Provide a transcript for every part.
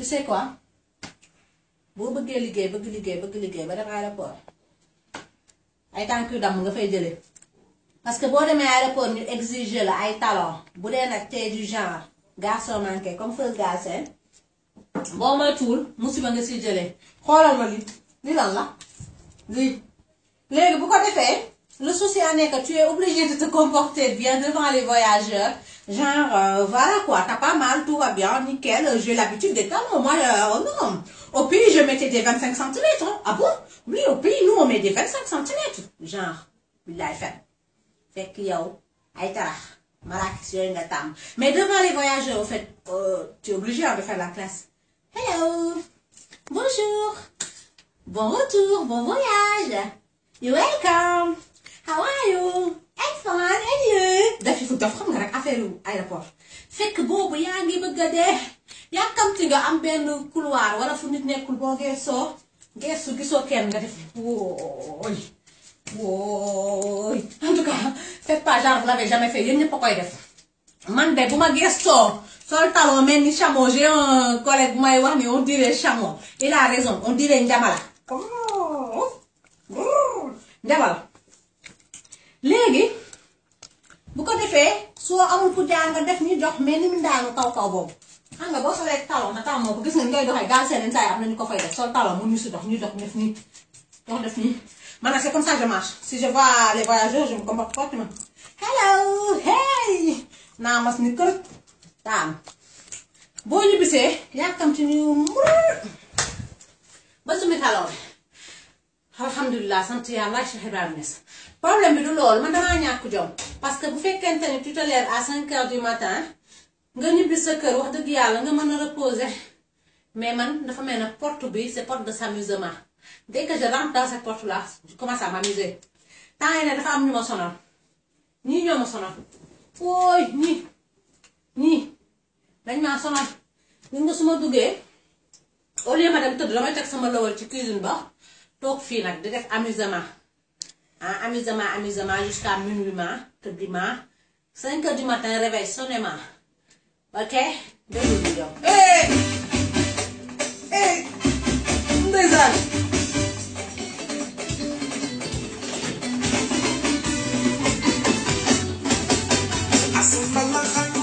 tu sais quoi boo bëggee liggéey bëgg liggéey ba dem aéroport ay tànk yu damm nga fay jëlee parce que boo demee aéroport ñu exiger la ay talons bu dee nag tey du genre garçon manqué comme Feuz Galsen boo moytuwul musiba nga siy jëlee xoolal ma li lan la lii léegi bu ko defee le souci est que tu es obligé de te comporter bien devant les voyageurs genre voilà quoi t'as pas mal tout va bien nickel j'ai l'habitude des talons moi non au pays je mettais des 25 centimètres hein. Ah bon oui au pays nous on met des 25 centimètres genre billaay fen fekk yow ay tarax marakis yooyu nga tàmm mais devant les voyageurs au fait tu es obligé de faire la classe. Hello bonjour bon retour bon voyage you're welcome how are you it's fine and you daf fu daf xam nga rek affaire aéroport fekk boobu yaa ngi bëgg a dee yàkkamti nga am benn couloir wala fu nit nekkul boo geesoo geesu gisoo kenn nga def wooy en tout cas faites pas genre vous l'avez jamais fait yéen ñëpp a koy def man de bu ma geesoo sol talon mel ni chameau j'ai un collègue bu may wax ni on dirait chameau il a raison on dirait njamala njamala léegi bu ko defee soo amul ku jàng nga def ni dox mais ni mu daanu kaw boobu xam nga boo solee talon na talon ko gis nga ngay doxee gaal seen saa yi am na ñu ko fay def sol talon mu ñu si dox ñu dox def nii dox def nii man c'est comme ça que je marche si je vois les voyageurs je me comporte fortement hello hey naa mas ni kër daam boo ñibbisee yàkkam ci ñu ba sumi talon alhamdulilah sant yàlla Cheikh Ibrahima Niass problème bi du loolu man damaa ñàkk jom parce que bu fekkente ni tu te lèves à 5 heures du matin nga ñibbi sa kër wax dëgg yàlla nga mën a reposer mais man dafa mel ne porte bi c'est porte de s'amusement dès que je rentre dans cette porte là je commence à m'amuser temps yi ne dafa am ñu ma sonal ñii ñoo ma sonal ooy ñii dañ maa sonal gis nga su ma duggee au lieu ma dem tëdd damay teg sama lawal ci cuisine ba toog fii nag di def amusement amusement jusqu'à minuit tëddi 5 heures du matin réveil sonnement ok déglu bi yow ndeysaan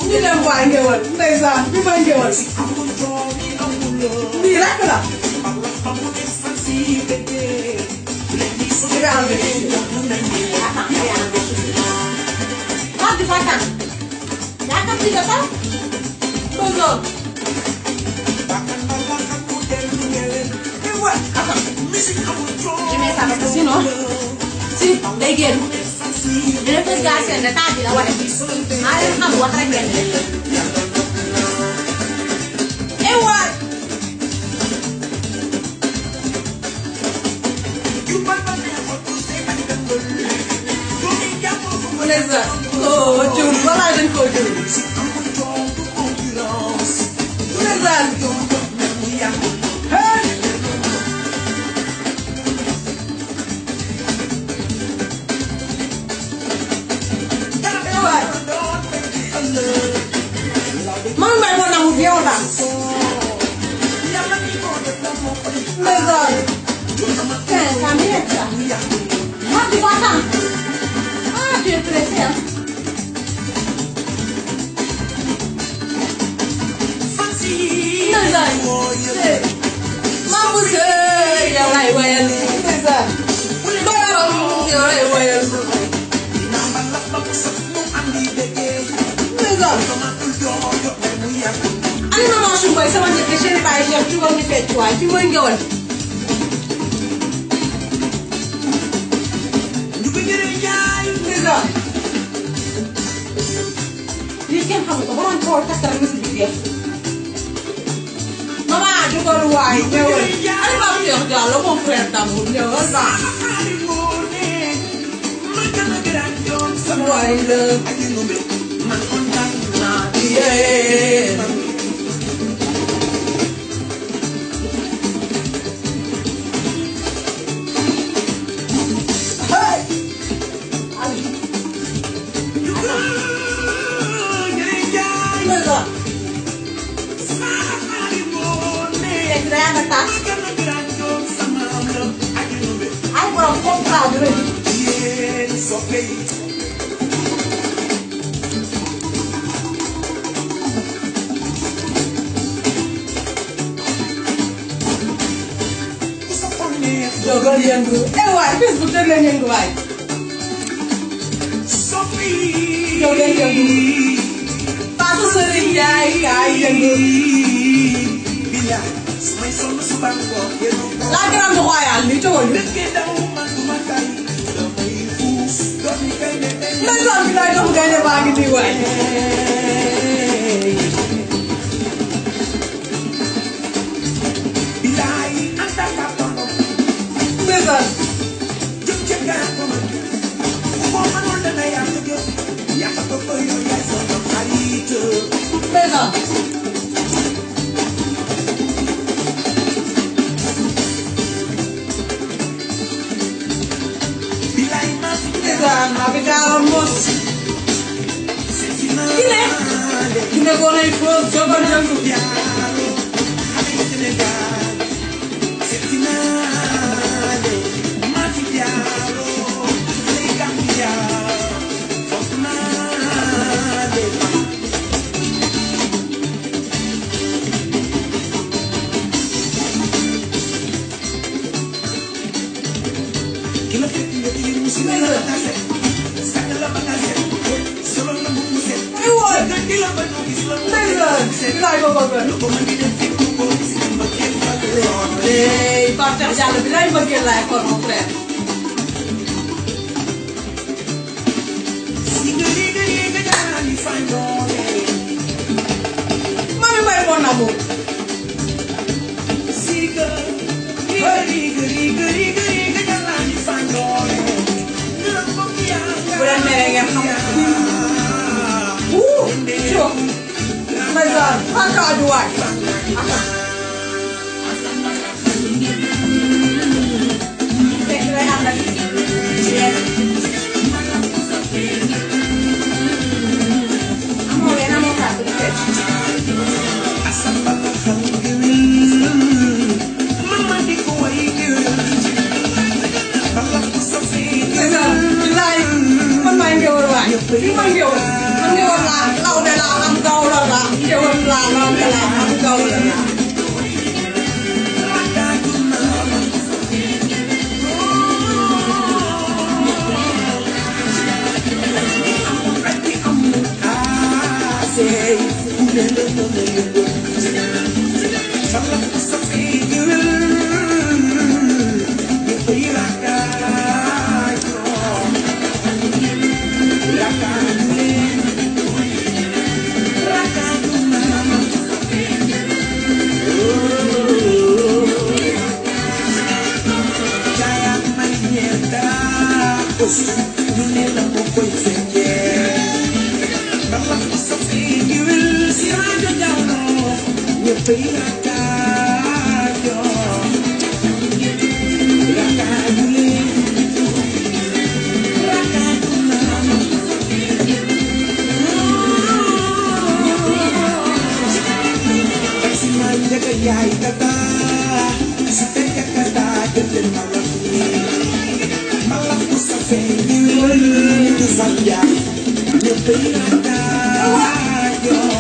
ñu dem waa ngewal ndeysaan bi ma ngewal lii rek la Je mets ça parce que sinon, si day génn dina Feuz Galsen ne taal bi la wane maa leen xam wax rek ngeen waay mu ne sa jur balaa dañ koo jur mu ne sa man may moo nangu violence ndeysaan tu vas attendre tu es pressé hein ndeysaan ma buse yow lay wayal ndeysaan yow lay wayal ani maman su boy sama njëkk chéri baay chef jugal ñu fecc waay fi mooy ngewal lii kenn xamu ko ba doon xool kasara musique bi def maman jugal waay ñëwal ani Pape Cheikh Diallo mon frère d'amour ñëwal ba waay la man kontaan naa tas ay borom contrat bi rëy dogal yëngu waay Facebook teg leen yëngu waay dogal yëngu Fatou Serigne Ndiaye kaay yëngu la grande royale ni tawal ñu ndeysaan bi lay dox gaynde baa ngi nii waay ndeysaan ndeysaan Abi daal mos kine ko nay ko jogal yangu Partenaire Diallo bi lay bëggee laay kon mon frère mami may mon amour bu leen mere ngeen xam sio ndeysaan akaaju waay You're